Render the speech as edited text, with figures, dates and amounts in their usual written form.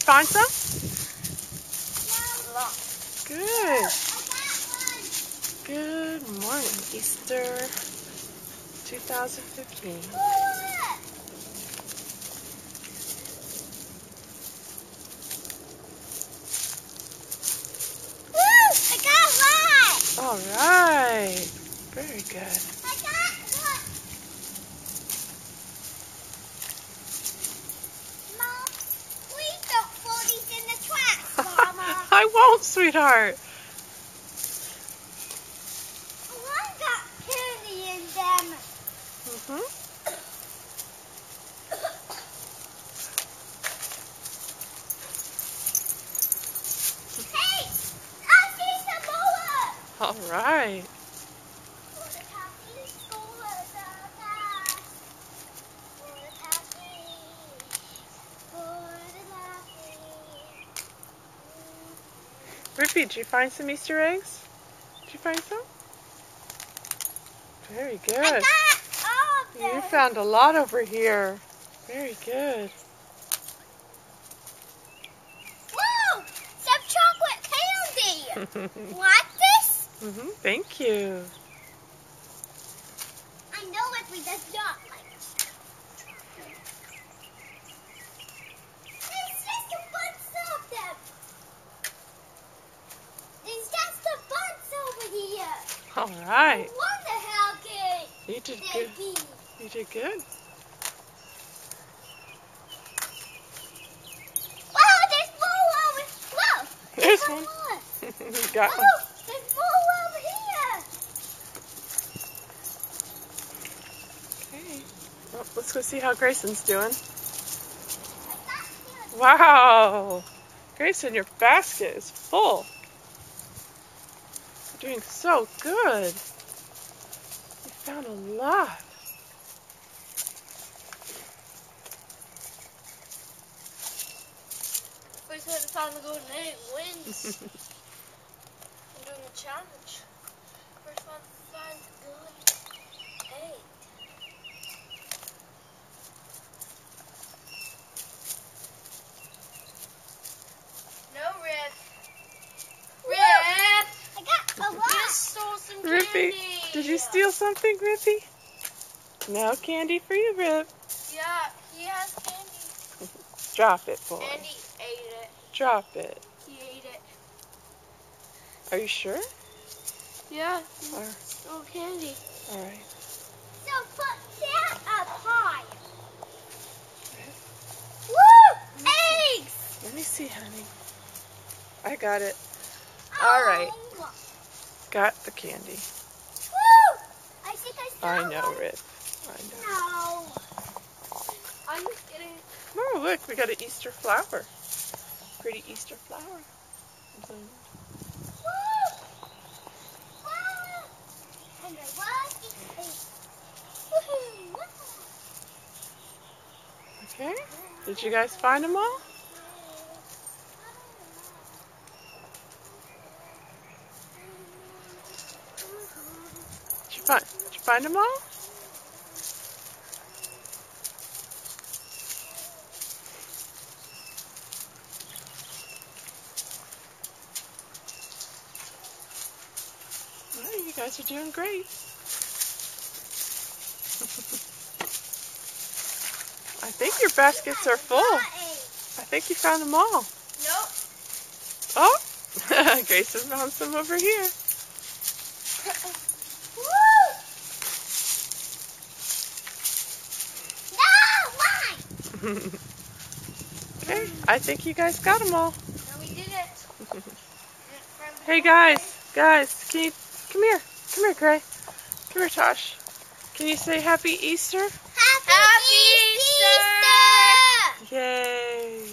find some? No. Good. Good morning, Easter 2015. I got one. All right. Very good. I got one. Mom, please don't throw these in the trash, Mama. I won't, sweetheart. One got candy in them. Mm-hmm. Hey, I see some more. All right. Rippy, did you find some Easter eggs? Did you find some? Very I good. got all of them. You found a lot over here. Very good. Whoa! Some chocolate candy. Want this? Mm-hmm. Thank you. I know if we does not like it. It's just a bunch of them. There's just a bunch over here. All right. I wonder how good You did they good. be. You did good. Wow, there's more over. Whoa! There's one one. more. You got one. Oh, there's more over here. Okay. Well, let's go see how Grayson's doing. I got here. Wow. Grayson, your basket is full. You're doing so good. You found a lot. First one to find the golden egg wins. I'm doing a challenge. First one to find the golden egg. No, Rip. Rip! I got a lot. You stole some Rippy, candy. did you steal something, Rippy? No candy for you, Rip. Yeah, he has candy. Drop it, boy. And he ate it. Drop it. He ate it. Are you sure? Yeah, he Or- stole candy. All right. So put that up high. Woo! Eggs! Let me see, honey. I got it. All right. Oh. Got the candy. Woo! I think I saw I know, one. Rip. I know. No. I'm just kidding. Oh, look, we got an Easter flower. Pretty Easter flower. Woo! Wow! And I was woohoo! Okay. Did you guys find them all? Did you find them all? Well, you guys are doing great. I think your baskets are full. I think you found them all. Nope. Oh, Grayson found some over here. Woo! No, mine. Okay, I think you guys got them all. No, we didn't. Hey guys, can you come here, Gray, come here, Tosh. Can you say Happy Easter? Happy Easter! Yay!